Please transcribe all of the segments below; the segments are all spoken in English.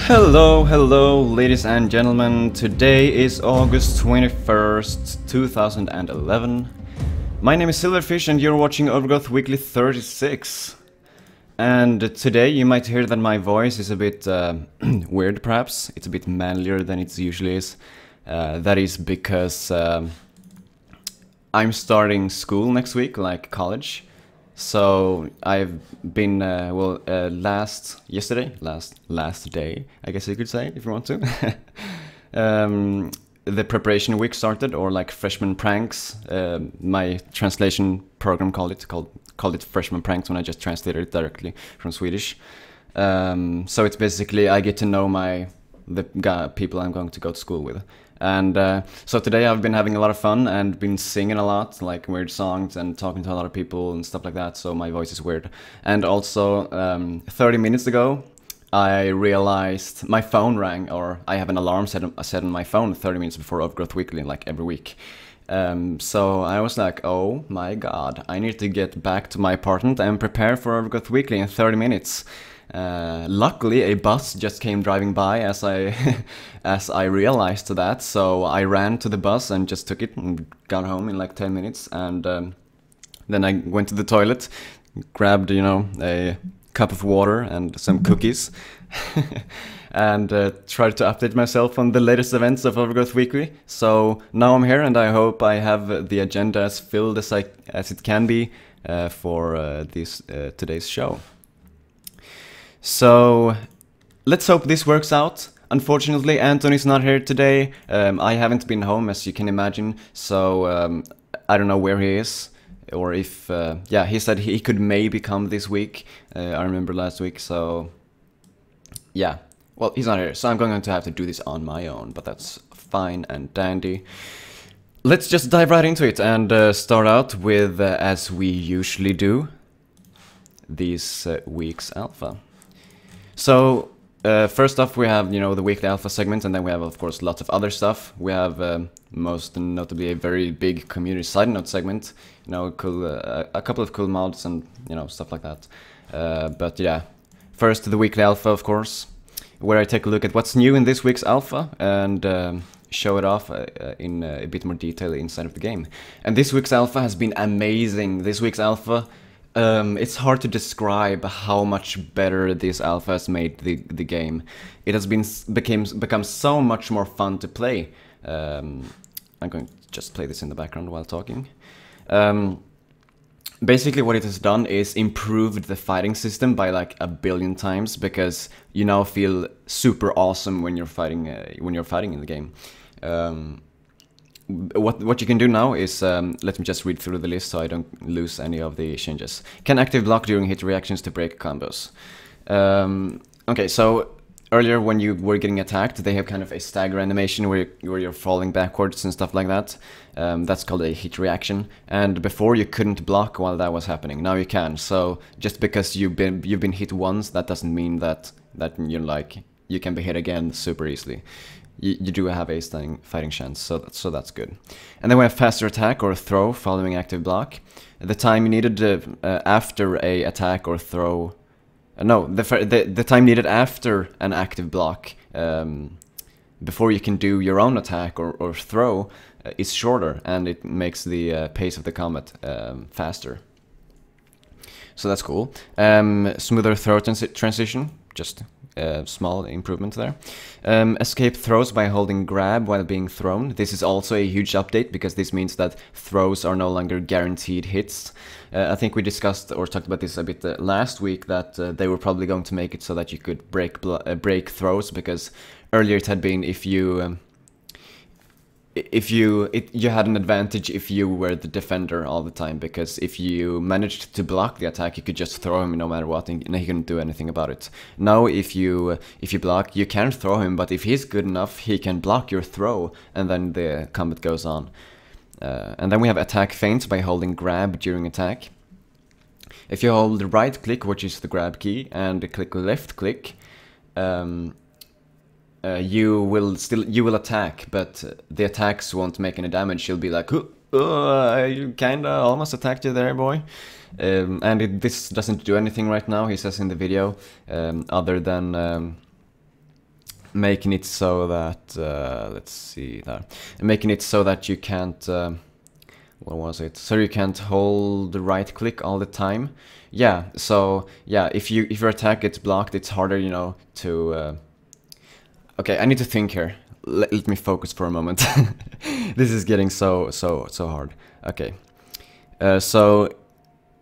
Hello, ladies and gentlemen. Today is August 21st, 2011. My name is Silverfish and you're watching Overgrowth Weekly 36. And today you might hear that my voice is a bit weird, perhaps. It's a bit manlier than it usually is. That is because I'm starting school next week, like college. So I've been last day, I guess you could say, if you want to. The preparation week started, or like freshman pranks. My translation program called it freshman pranks when I just translated it directly from Swedish. So it's basically I get to know the people I'm going to go to school with. And so today I've been having a lot of fun and been singing a lot, like weird songs and talking to a lot of people and stuff like that, so my voice is weird. And also 30 minutes ago I realized my phone rang, or I have an alarm set on my phone 30 minutes before Overgrowth Weekly, like every week. So I was like, oh my god, I need to get back to my apartment and prepare for Overgrowth Weekly in 30 minutes. Luckily a bus just came driving by as I realized that, so I ran to the bus and just took it and got home in like 10 minutes, and then I went to the toilet, grabbed, a cup of water and some cookies and tried to update myself on the latest events of Overgrowth Weekly. So now I'm here and I hope I have the agenda as filled as it can be for today's show. So let's hope this works out. Unfortunately, Anton is not here today. I haven't been home, as you can imagine, so I don't know where he is, or if he said he could maybe come this week. I remember last week, so yeah, well, he's not here, so I'm going to have to do this on my own, but that's fine and dandy. Let's just dive right into it and start out with, as we usually do, this week's alpha. So first off, we have the weekly alpha segment, and then we have, of course, lots of other stuff. We have most notably a very big community side note segment, cool, a couple of cool mods and stuff like that. But yeah, first the weekly alpha, of course, where I take a look at what's new in this week's alpha and show it off in a bit more detail inside of the game. And this week's alpha has been amazing. This week's alpha. It's hard to describe how much better this alpha has made the game. It has become so much more fun to play. I'm going to just play this in the background while talking. Basically what it has done is improved the fighting system by like 1 billion times, because you now feel super awesome when you're fighting in the game. What you can do now is, let me just read through the list so I don't lose any of the changes. Can active block during hit reactions to break combos. Okay, so earlier when you were getting attacked, they have kind of a stagger animation where you're falling backwards and stuff like that. That's called a hit reaction, and before you couldn't block while that was happening. Now you can. So just because you've been hit once, that doesn't mean that you can be hit again super easily. You do have a stunning fighting chance, so that's good. And then we have faster attack or throw following active block. The time you needed after a attack or throw, the time needed after an active block before you can do your own attack or throw is shorter, and it makes the pace of the combat faster. So that's cool. Smoother throw transition, just small improvement there. Escape throws by holding grab while being thrown. This is also a huge update, because this means that throws are no longer guaranteed hits. I think we discussed or talked about this a bit last week, that they were probably going to make it so that you could break throws, because earlier it had been if you had an advantage if you were the defender all the time, because if you managed to block the attack, you could just throw him no matter what, and he couldn't do anything about it. Now if you block, you can throw him, but if he's good enough, he can block your throw, and then the combat goes on. And then we have attack feints by holding grab during attack. If you hold right click, which is the grab key, and click left click, you will attack, but the attacks won't make any damage. You'll be like, I kinda almost attacked you there, boy. And this doesn't do anything right now, he says in the video, other than making it so that let's see there, making it so that you can't what was it? So you can't hold the right click all the time. Yeah. So yeah, if your attack gets blocked, it's harder, you know, to. Okay, I need to think here. Let me focus for a moment. This is getting so hard. Okay. So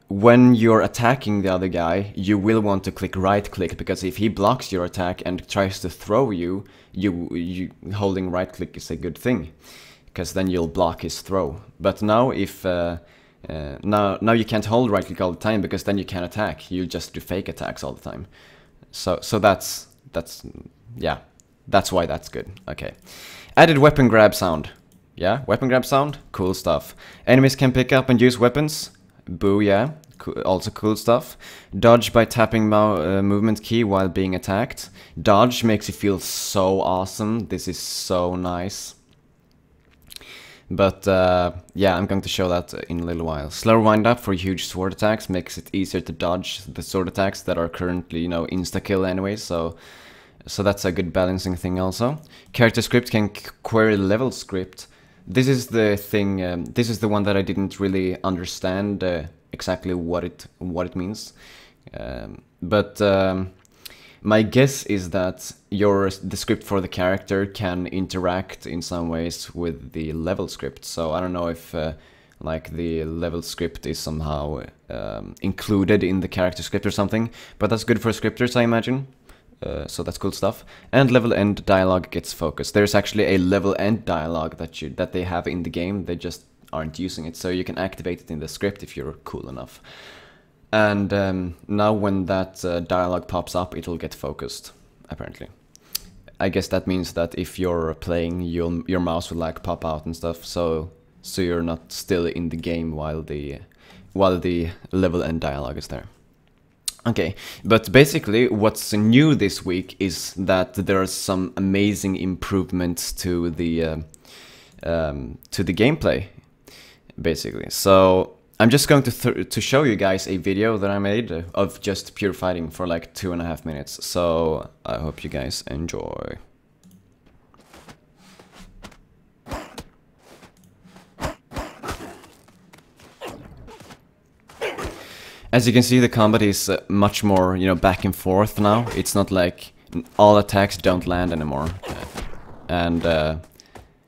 when you're attacking the other guy, you will want to click right click, because if he blocks your attack and tries to throw you, you holding right click is a good thing, because then you'll block his throw. But now if now you can't hold right click all the time, because then you can't attack. You just do fake attacks all the time. So that's yeah, that's why that's good. Okay. Added weapon grab sound. Yeah, weapon grab sound, cool stuff. Enemies can pick up and use weapons. Boo, yeah, also cool stuff. Dodge by tapping movement key while being attacked. Dodge makes you feel so awesome. This is so nice. But yeah, I'm going to show that in a little while. Slow wind up for huge sword attacks makes it easier to dodge the sword attacks that are currently, you know, insta-kill anyway, so that's a good balancing thing also. Character script can query level script. This is the thing, this is the one that I didn't really understand exactly what it means. But my guess is that the script for the character can interact in some ways with the level script. So I don't know if like the level script is somehow included in the character script or something, but that's good for scripters, I imagine. So that's cool stuff. And level end dialogue gets focused. There's actually a level end dialogue that they have in the game. They just aren't using it, so you can activate it in the script if you're cool enough. And now when that dialogue pops up, it will get focused, apparently. I guess that means that if you're playing, your mouse will like pop out and stuff, so you're not still in the game while the level end dialogue is there. Okay, but basically what's new this week is that there are some amazing improvements to the gameplay, basically. So I'm just going to show you guys a video that I made of just pure fighting for like 2.5 minutes. So I hope you guys enjoy. As you can see, the combat is much more, you know, back and forth now. It's not like all attacks don't land anymore, and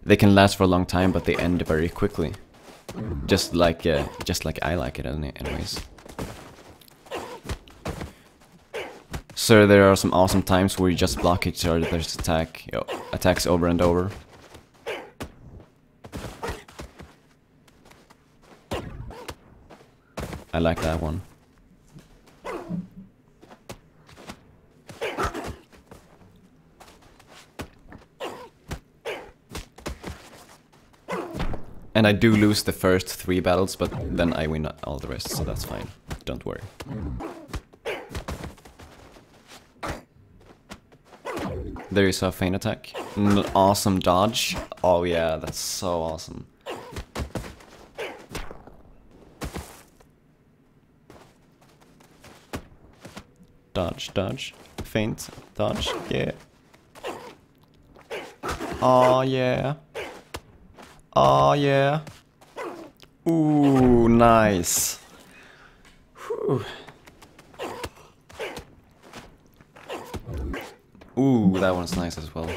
they can last for a long time, but they end very quickly. Just like I like it, anyways. So there are some awesome times where you just block each other's attacks over and over. I like that one. And I do lose the first 3 battles, but then I win all the rest, so that's fine. Don't worry. There is a feint attack. An awesome dodge. Oh yeah, that's so awesome. Dodge, dodge. Feint, dodge, yeah. Oh yeah. Oh yeah. Ooh, nice. Whew. Ooh, that one's nice as well.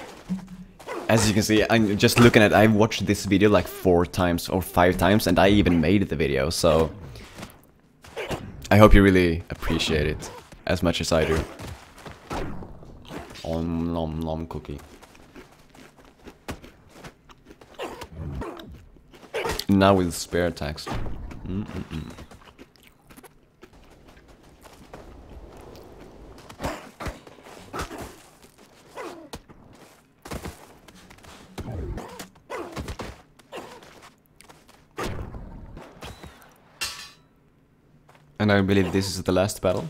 As you can see, I'm just looking at I've watched this video like 4 times or 5 times, and I even made the video, so I hope you really appreciate it as much as I do. Nom nom cookie. Now with spare attacks. And I believe this is the last battle.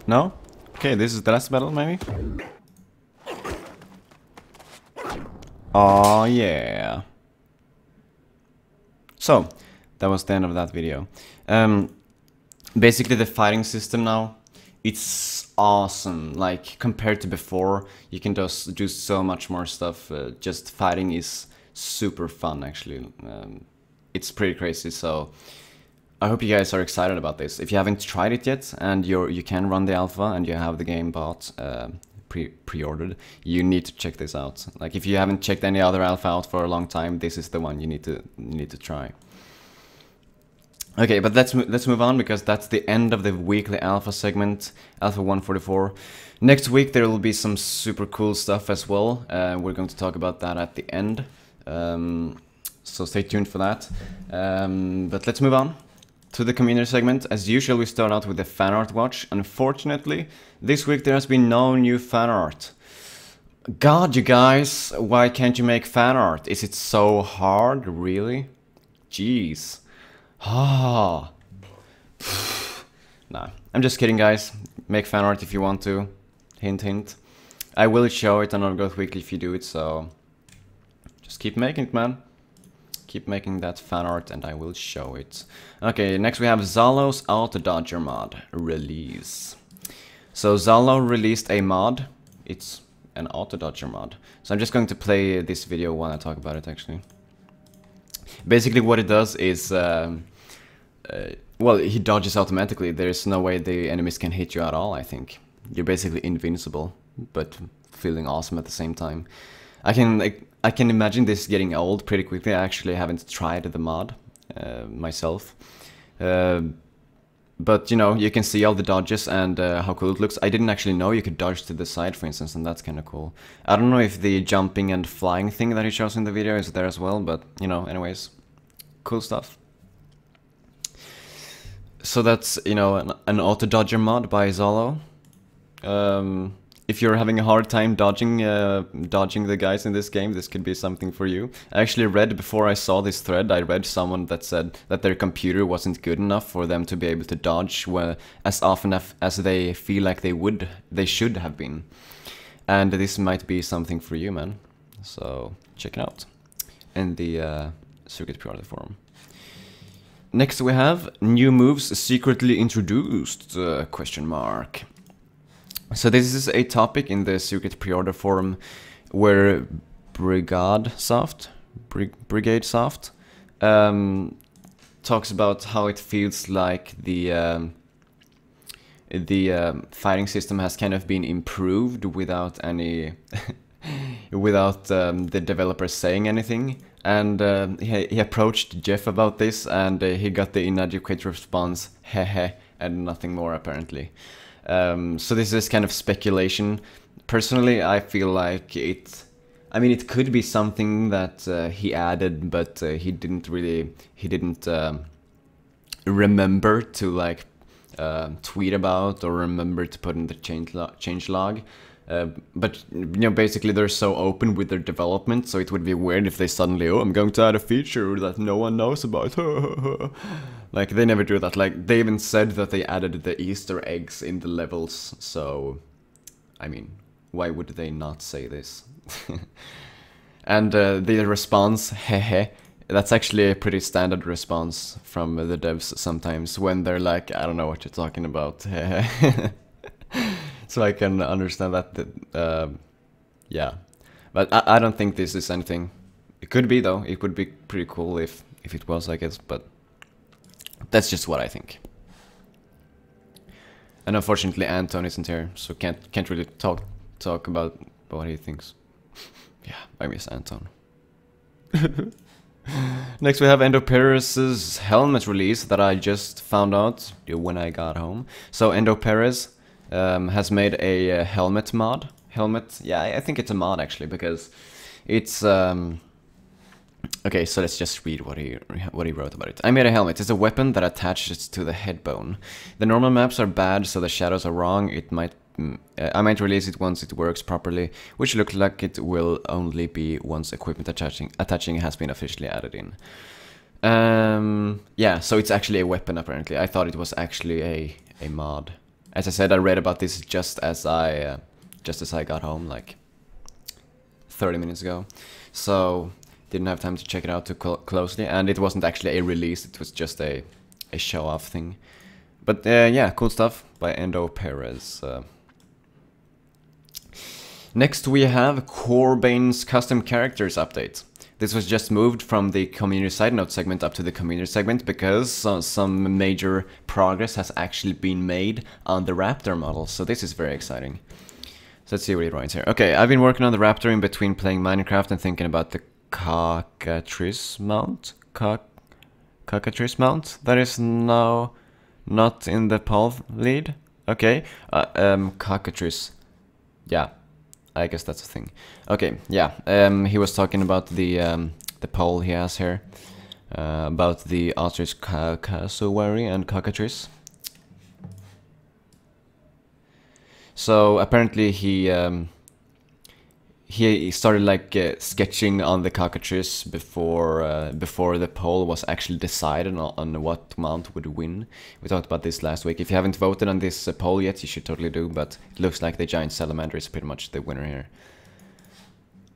No? Okay, this is the last battle, maybe? Oh yeah. So, that was the end of that video. Basically the fighting system now, it's awesome. Like, compared to before, you can just do so much more stuff. Just fighting is super fun, actually. It's pretty crazy, so I hope you guys are excited about this. If you haven't tried it yet, and you can run the alpha, and you have the game bought, pre-ordered, you need to check this out. Like, if you haven't checked any other alpha out for a long time, this is the one you need to try. Okay, but let's move on, because that's the end of the weekly alpha segment, alpha 144. Next week there will be some super cool stuff as well. We're going to talk about that at the end, so stay tuned for that. But let's move on to the community segment. As usual, we start out with the fan art watch. Unfortunately, this week there has been no new fan art. God, you guys, why can't you make fan art? Is it so hard, really? Jeez. Ah. Nah, I'm just kidding, guys. Make fan art if you want to. Hint, hint. I will show it on Overgrowth Weekly if you do it, so just keep making it, man. Keep making that fan art and I will show it. Okay, next we have Zalo's Auto Dodger mod release. So Zalo released a mod. It's an Auto Dodger mod. So I'm just going to play this video while I talk about it, actually. Basically what it does is, well, he dodges automatically. There's no way the enemies can hit you at all, I think. You're basically invincible, but feeling awesome at the same time. I can imagine this getting old pretty quickly. I actually haven't tried the mod myself. But, you know, you can see all the dodges and how cool it looks. I didn't actually know you could dodge to the side, for instance, and that's kind of cool. I don't know if the jumping and flying thing that he shows in the video is there as well, but, you know, anyways, cool stuff. So that's, you know, an auto-dodger mod by Zalo. If you're having a hard time dodging the guys in this game, this could be something for you. I actually read, before I saw this thread, I read someone that said that their computer wasn't good enough for them to be able to dodge as often as they feel like they should have been. And this might be something for you, man. So check it out in the Circuit Pre-order forum. Next we have new moves secretly introduced, question mark. So this is a topic in the Circuit Pre-order forum where Brigade Soft talks about how it feels like the fighting system has kind of been improved without any without the developers saying anything. And he approached Jeff about this, and he got the inadequate response, hehe, and nothing more apparently. So this is kind of speculation. Personally, I feel like it could be something that he added, but he didn't remember to like tweet about or remember to put in the change log. But you know, basically they're so open with their development, so it would be weird if they suddenly, oh, I'm going to add a feature that no one knows about. Like, they never do that. Like, they even said that they added the Easter eggs in the levels, so I mean, why would they not say this? And the response, hehe, that's actually a pretty standard response from the devs sometimes when they're like, I don't know what you're talking about, hehe. So I can understand that, yeah. But I don't think this is anything. It could be, though. It would be pretty cool if it was, I guess, but that's just what I think. And unfortunately Anton isn't here, so can't really talk about what he thinks. Yeah, I miss Anton. Next we have Endo Perez's helmet release that I just found out when I got home. So Endo Perez has made a helmet mod. Yeah, I think it's a mod actually, because it's okay, so let's just read what he wrote about it. I made a helmet. It's a weapon that attaches to the head bone. The normal maps are bad, so the shadows are wrong. I might release it once it works properly, which looks like it will only be once equipment attaching has been officially added in. Yeah, so it's actually a weapon apparently. I thought it was actually a mod. As I said, I read about this just as I got home, like 30 minutes ago. so didn't have time to check it out too closely, and it wasn't actually a release, it was just a show-off thing. But yeah, cool stuff by Endo Perez. Next we have Core Baines Custom Characters Update. This was just moved from the community side note segment up to the community segment because some major progress has actually been made on the Raptor model, so this is very exciting. So let's see what he writes here. Okay, I've been working on the Raptor in between playing Minecraft and thinking about the cockatrice mount? Cockatrice mount? That is now not in the poll lead? Okay, cockatrice. Yeah. I guess that's a thing. Okay, yeah. He was talking about the poll he has here about the ostrich cassowary and cockatrice. So apparently he started like sketching on the cockatrice before the poll was actually decided on what mount would win. We talked about this last week. If you haven't voted on this poll yet, you should totally do, but it looks like the giant salamander is pretty much the winner here.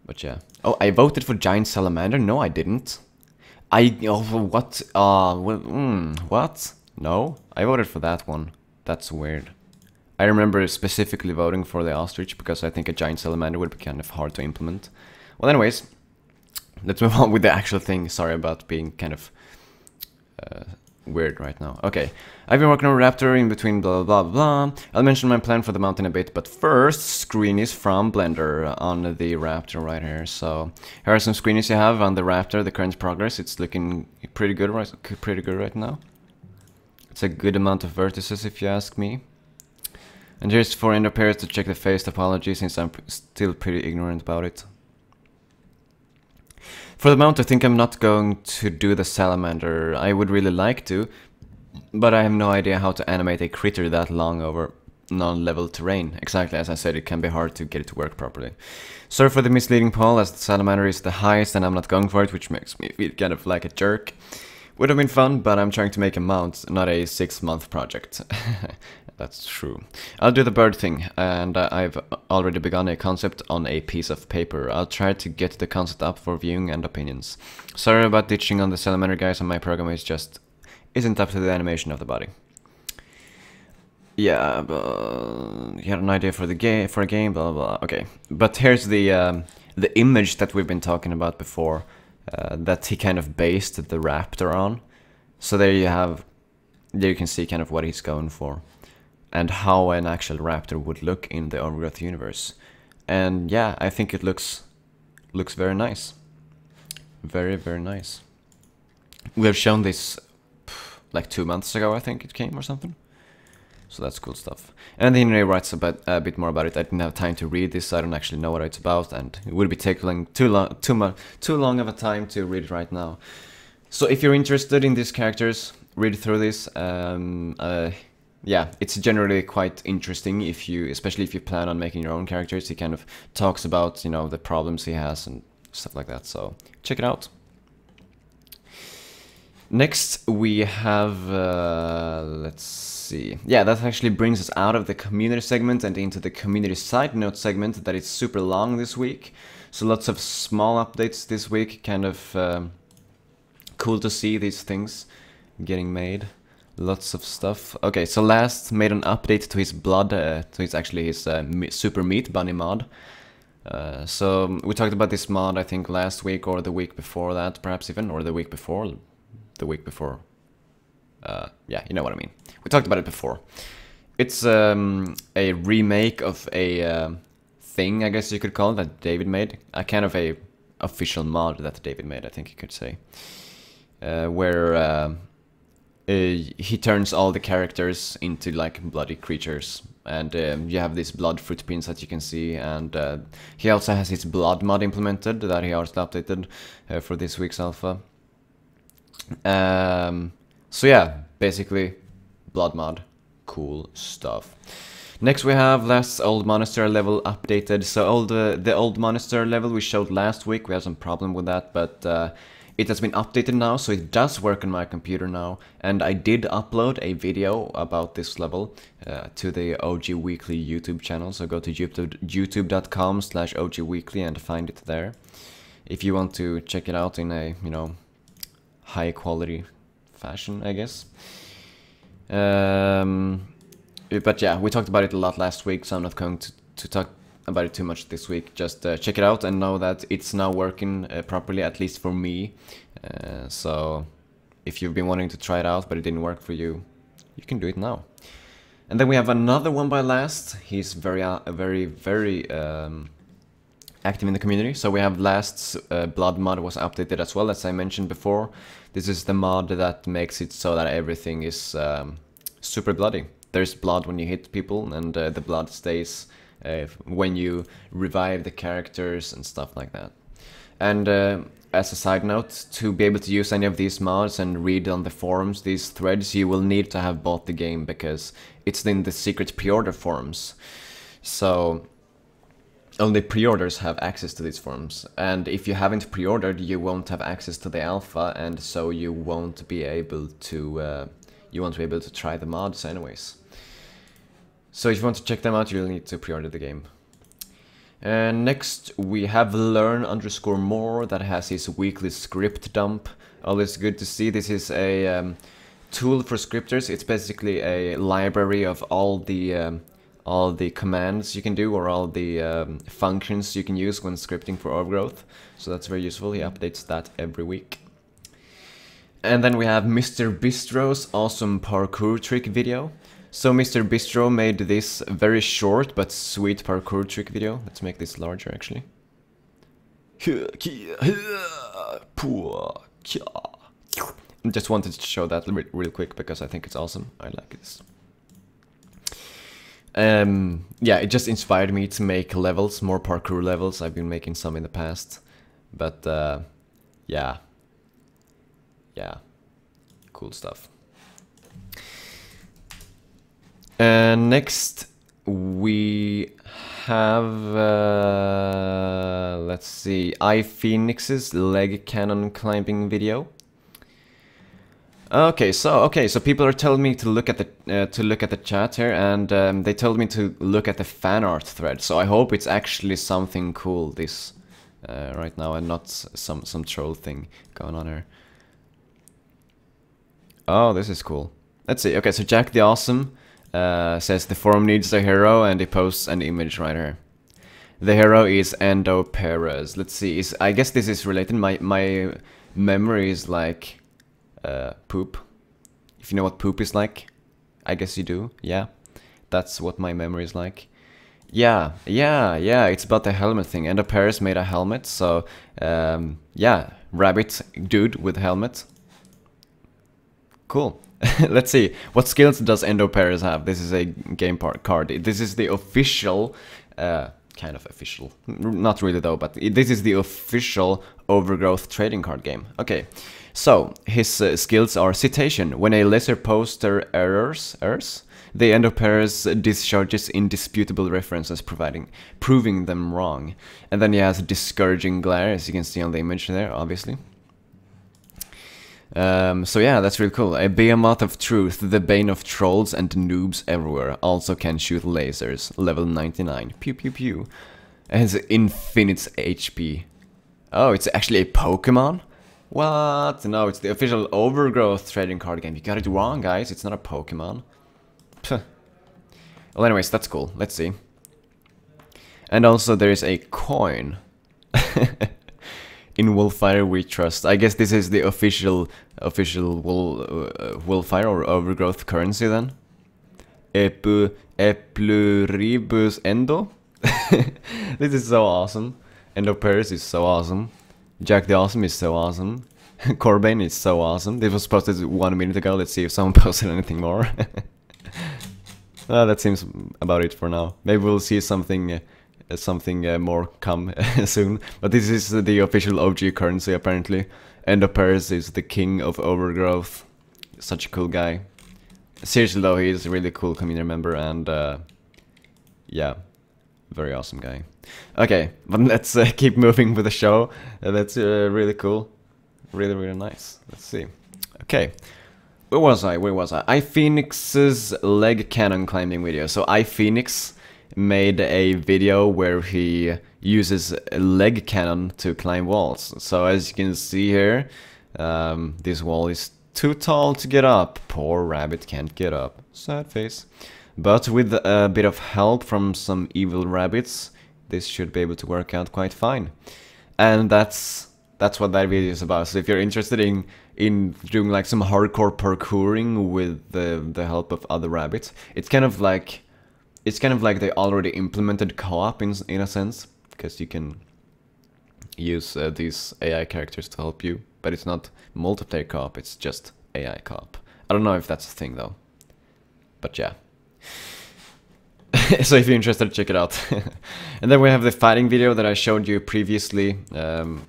But yeah. Oh, I voted for giant salamander? No, I didn't. What? What? No, I voted for that one. That's weird. I remember specifically voting for the ostrich because I think a giant salamander would be kind of hard to implement. Well, anyways, let's move on with the actual thing. Sorry about being kind of weird right now. Okay, I've been working on Raptor in between blah blah blah. I'll mention my plan for the mount in a bit, but first, screenies from Blender on the Raptor right here. So here are some screenies you have on the Raptor. The current progress, it's looking pretty good right now. It's a good amount of vertices if you ask me. And here's for Endo Perez to check the face topology since I'm still pretty ignorant about it. For the mount, I think I'm not going to do the salamander. I would really like to, but I have no idea how to animate a critter that long over non-level terrain. Exactly as I said, it can be hard to get it to work properly. Sorry for the misleading poll, as the salamander is the highest and I'm not going for it, which makes me feel kind of like a jerk. Would have been fun, but I'm trying to make a mount, not a 6-month project. That's true. I'll do the bird thing, and I've already begun a concept on a piece of paper. I'll try to get the concept up for viewing and opinions. Sorry about ditching on the salamander guys, and my program is just isn't up to the animation of the body. Yeah, but you had an idea for a game, blah blah. Okay, but here's the image that we've been talking about before, that he kind of based the Raptor on. So there you can see kind of what he's going for, and how an actual Raptor would look in the Overgrowth universe. And yeah, I think it looks very nice. Very, very nice. We have shown this like 2 months ago, I think it came, or something. So that's cool stuff. And then he writes a bit more about it. I didn't have time to read this, so I don't actually know what it's about, and it would be taking too long of a time to read it right now. So if you're interested in these characters, read through this. Yeah, it's generally quite interesting especially if you plan on making your own characters. He kind of talks about, you know, the problems he has and stuff like that. So check it out. Next we have, let's see. Yeah, that actually brings us out of the community segment and into the community side note segment that is super long this week. So lots of small updates this week, kind of cool to see these things getting made. Lots of stuff. Okay, so last made an update to his blood, his super meat bunny mod. So we talked about this mod, I think, last week or the week before that, perhaps even, or the week before. Yeah, you know what I mean. We talked about it before. It's a remake of a thing, I guess you could call it, that David made. A kind of a official mod that David made, I think you could say. Where he turns all the characters into like bloody creatures, and you have these blood footprints that you can see, and he also has his blood mod implemented that he also updated for this week's alpha. So yeah, basically blood mod, cool stuff. Next we have last old monastery level updated. So the old monastery level we showed last week, we had some problem with that, but it has been updated now, so it does work on my computer now, and I did upload a video about this level to the OG Weekly YouTube channel, so go to youtube.com/OG Weekly and find it there. if you want to check it out in a, you know, high quality fashion, I guess. But yeah, we talked about it a lot last week, so I'm not going to talk about it too much this week. Just check it out and know that it's now working properly, at least for me. So if you've been wanting to try it out but it didn't work for you, you can do it now. And then we have another one by Last. He's very active in the community. So we have Last's blood mod was updated as well, as I mentioned before. This is the mod that makes it so that everything is super bloody. There's blood when you hit people, and the blood stays when you revive the characters and stuff like that. And as a side note, to be able to use any of these mods and read on the forums, these threads, you will need to have bought the game, because it's in the secret pre-order forums. So only pre-orders have access to these forums, and if you haven't pre-ordered, you won't have access to the alpha, and so you won't be able to try the mods anyways. So if you want to check them out, you'll need to pre-order the game. And next we have learn_more that has his weekly script dump. Always good to see. This is a tool for scripters. It's basically a library of all the commands you can do, or all the functions you can use when scripting for Overgrowth. So that's very useful. He updates that every week. And then we have Mr. Bistro's awesome parkour trick video. So Mr. Bistro made this very short but sweet parkour trick video. Let's make this larger actually. Just wanted to show that real quick because I think it's awesome. I like this. Yeah, it just inspired me to make levels, more parkour levels. I've been making some in the past, but yeah, cool stuff. And next we have, let's see, iPhoenix's leg cannon climbing video. Okay, so people are telling me to look at the chat here, and they told me to look at the fan art thread. So I hope it's actually something cool this right now, and not some troll thing going on here. Oh, this is cool. Let's see. Okay, so Jack the Awesome says the forum needs a hero, and he posts an image right here. The hero is Endo Perez. Let's see. I guess this is related. My memory is like poop. If you know what poop is like, I guess you do. Yeah, that's what my memory is like. Yeah. It's about the helmet thing. Endo Perez made a helmet, so yeah, rabbit dude with helmet. Cool. Let's see. What skills does Endo Perez have? This is a game card. This is the official, kind of official. Not really though, but this is the official Overgrowth trading card game. Okay. So, his skills are citation. When a lesser poster errors, the Endo Perez discharges indisputable references, proving them wrong. And then he has discouraging glare, as you can see on the image there, obviously. So yeah, that's really cool. A behemoth of truth, the bane of trolls and noobs everywhere, also can shoot lasers. Level 99. Pew pew pew. It has infinite HP. Oh, it's actually a Pokemon? What? No, it's the official Overgrowth trading card game. You got it wrong, guys. It's not a Pokemon. Puh. Well, anyways, that's cool. Let's see. And also there is a coin. In Wolfire we trust. I guess this is the official Wolfire or Overgrowth currency then. Epluribus Endo. This is so awesome. Endo Perez is so awesome. Jack the Awesome is so awesome. Corbane is so awesome. This was posted 1 minute ago. Let's see if someone posted anything more. That seems about it for now. Maybe we'll see something more come soon. But this is the official OG currency apparently. Endo Perez is the king of Overgrowth. Such a cool guy. Seriously though, he is a really cool community member, and yeah, very awesome guy. Okay, but let's keep moving with the show. That's really cool. Really nice. Let's see. Okay. Where was I? iPhoenix's leg cannon climbing video. So iPhoenix made a video where he uses a leg cannon to climb walls. So as you can see here, this wall is too tall to get up. Poor rabbit can't get up. Sad face. But with a bit of help from some evil rabbits, this should be able to work out quite fine. And that's what that video is about. So if you're interested in doing like some hardcore parkouring with the help of other rabbits, it's kind of like they already implemented co-op in a sense, because you can use these AI characters to help you, but it's not multiplayer co-op, it's just AI co-op. I don't know if that's a thing though, but yeah. So if you're interested, check it out. And then we have the fighting video that I showed you previously when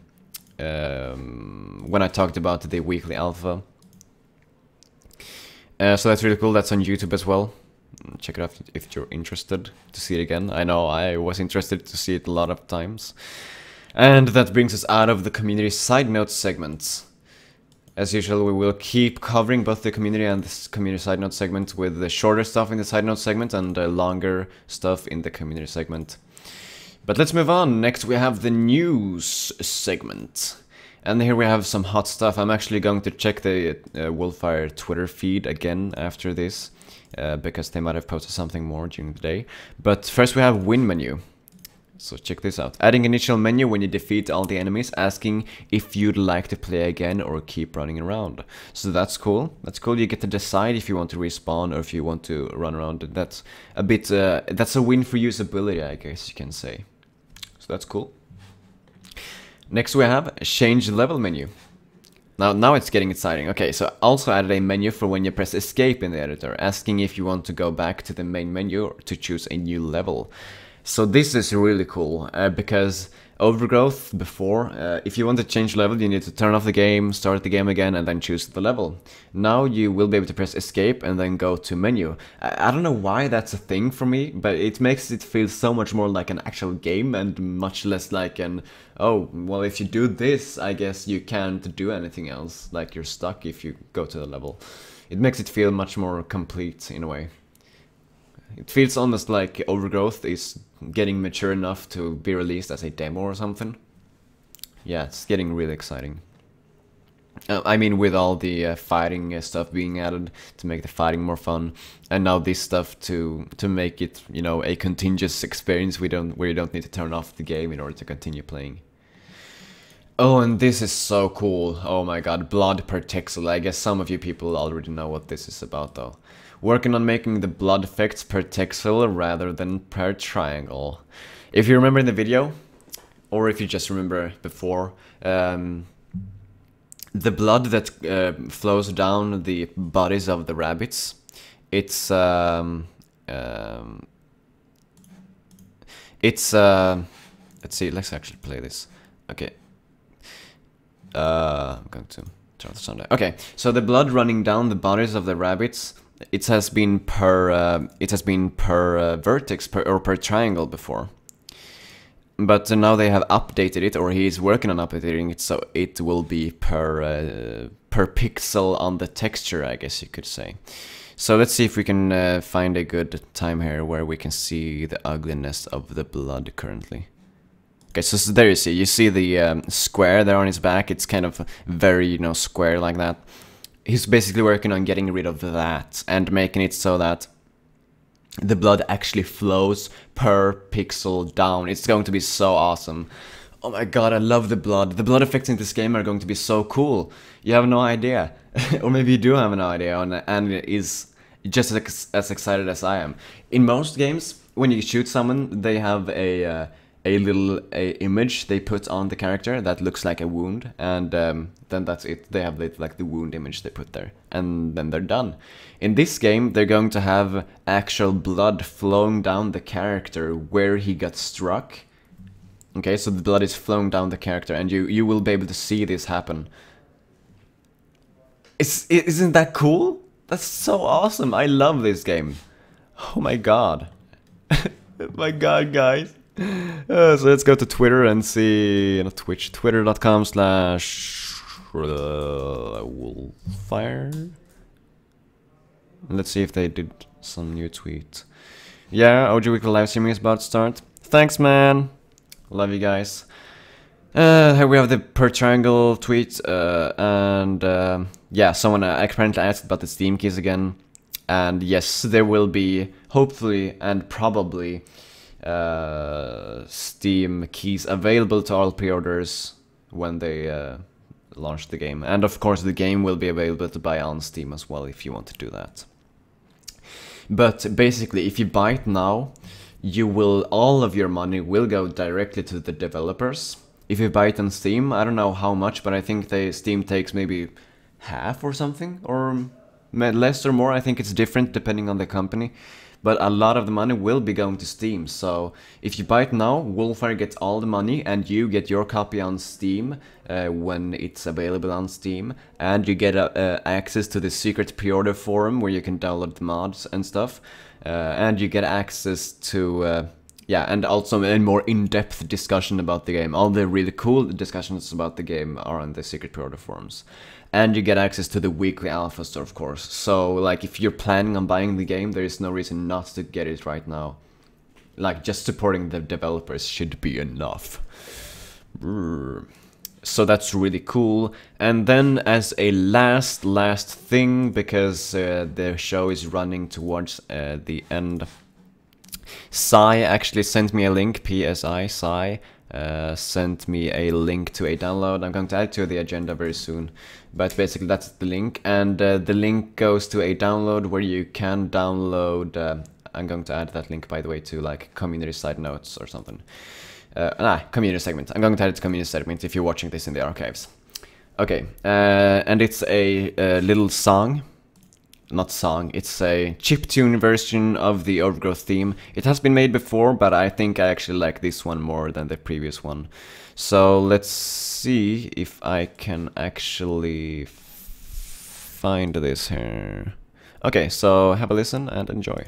I talked about the weekly alpha. So that's really cool. That's on YouTube as well. Check it out if you're interested to see it again. I know I was interested to see it a lot of times. And that brings us out of the community side notes segments. As usual, we will keep covering both the community and this community side note segment, with the shorter stuff in the side note segment and the longer stuff in the community segment. But let's move on. Next we have the news segment. And here we have some hot stuff. I'm actually going to check the Wolfire Twitter feed again after this, because they might have posted something more during the day. But first we have win menu. So check this out. Adding initial menu when you defeat all the enemies, asking if you'd like to play again or keep running around. So that's cool. That's cool. You get to decide if you want to respawn or if you want to run around. That's a bit, that's a win for usability, I guess you can say. So that's cool. Next we have a change level menu. Now it's getting exciting. Okay, so also added a menu for when you press escape in the editor, asking if you want to go back to the main menu or to choose a new level. So this is really cool, because Overgrowth before, if you want to change level, you need to turn off the game, start the game again, and then choose the level. Now you will be able to press escape and then go to menu. I don't know why that's a thing for me, but it makes it feel so much more like an actual game and much less like an, oh, well, if you do this, I guess you can't do anything else, like you're stuck if you go to the level. It makes it feel much more complete in a way. It feels almost like Overgrowth is getting mature enough to be released as a demo or something. Yeah, it's getting really exciting. I mean, with all the fighting stuff being added to make the fighting more fun, and now this stuff to make it, you know, a continuous experience where you don't need to turn off the game in order to continue playing. Oh, and this is so cool. Oh my god, blood per pixel. I guess some of you people already know what this is about though. Working on making the blood effects per pixel rather than per triangle. If you remember in the video, or if you just remember before, the blood that flows down the bodies of the rabbits, it's let's see, let's actually play this. Okay. I'm going to turn the sound down. Okay, so the blood running down the bodies of the rabbits, it has been per vertex or per triangle before, but now they have updated it, or he is working on updating it, so it will be per pixel on the texture, I guess you could say. So let's see if we can find a good time here where we can see the ugliness of the blood currently. Okay, so there you see the square there on his back. It's kind of very, you know, square like that. He's basically working on getting rid of that and making it so that the blood actually flows per pixel down. It's going to be so awesome. Oh my god, I love the blood. The blood effects in this game are going to be so cool. You have no idea. Or maybe you do have no idea, and it is just as excited as I am. In most games, when you shoot someone, they have a little image they put on the character that looks like a wound, and then that's it. They have like the wound image they put there, and then they're done. In this game, they're going to have actual blood flowing down the character where he got struck. Okay, so the blood is flowing down the character, and you will be able to see this happen. Isn't that cool? That's so awesome. I love this game. Oh my god. My god, guys. So let's go to Twitter and see, not Twitch, twitter.com/Wolfire. Let's see if they did some new tweet. Yeah, OG Weekly live streaming is about to start. Thanks, man. Love you guys. Here we have the per triangle tweet, and yeah, someone apparently asked about the Steam keys again. And yes, there will be, hopefully and probably, Steam keys available to all pre-orders when they launch the game. And of course the game will be available to buy on Steam as well if you want to do that. But basically, if you buy it now, all of your money will go directly to the developers. If you buy it on Steam, I don't know how much, but I think Steam takes maybe half or something, or less or more. I think it's different depending on the company. But a lot of the money will be going to Steam. So if you buy it now, Wolfire gets all the money and you get your copy on Steam when it's available on Steam. And you get access to the secret pre-order forum where you can download the mods and stuff. And you get access to... yeah, and also a more in-depth discussion about the game. All the really cool discussions about the game are on the secret pre-order forums. And you get access to the weekly alpha store, of course. So, like, if you're planning on buying the game, there is no reason not to get it right now. Like, just supporting the developers should be enough. So that's really cool. And then, as a last thing, because the show is running towards the end, Sai actually sent me a link, PSI, Sai, sent me a link to a download. I'm going to add to the agenda very soon, but basically that's the link, and the link goes to a download where you can download, I'm going to add that link by the way to like community side notes or something. Community segment. I'm going to add it to community segment if you're watching this in the archives. Okay, and it's a little song. Not song, it's a chiptune version of the Overgrowth theme. It has been made before, but I think I actually like this one more than the previous one. So let's see if I can actually find this here. Okay, so have a listen and enjoy.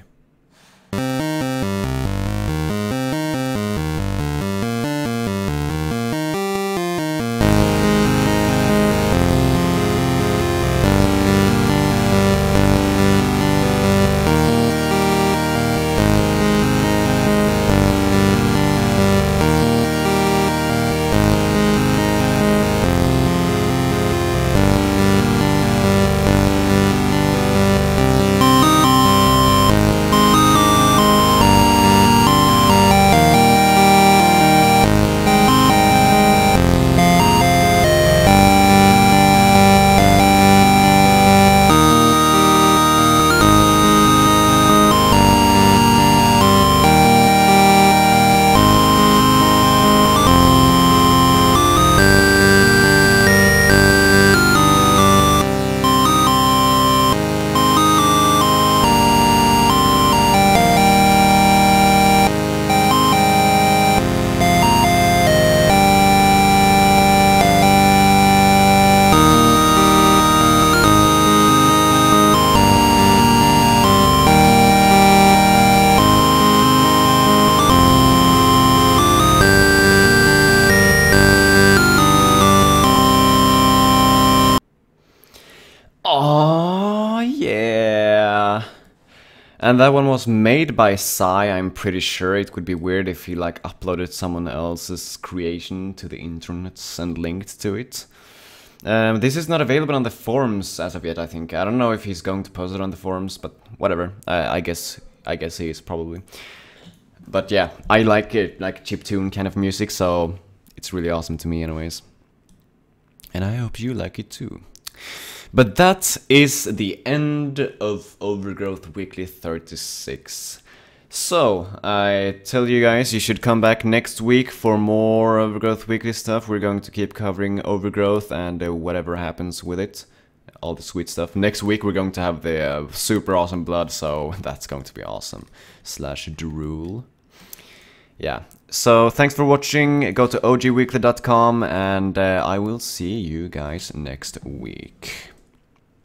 Oh, yeah. And that one was made by Sai, I'm pretty sure. It would be weird if he like uploaded someone else's creation to the internets and linked to it. This is not available on the forums as of yet, I think. I don't know if he's going to post it on the forums, but whatever. I guess he is probably. But yeah, I like it, like chiptune kind of music, so it's really awesome to me anyways. And I hope you like it too. But that is the end of Overgrowth Weekly 36. So, I tell you guys, you should come back next week for more Overgrowth Weekly stuff. We're going to keep covering Overgrowth and whatever happens with it. All the sweet stuff. Next week we're going to have the super awesome blood, so that's going to be awesome. / drool. Yeah, so thanks for watching. Go to ogweekly.com and I will see you guys next week.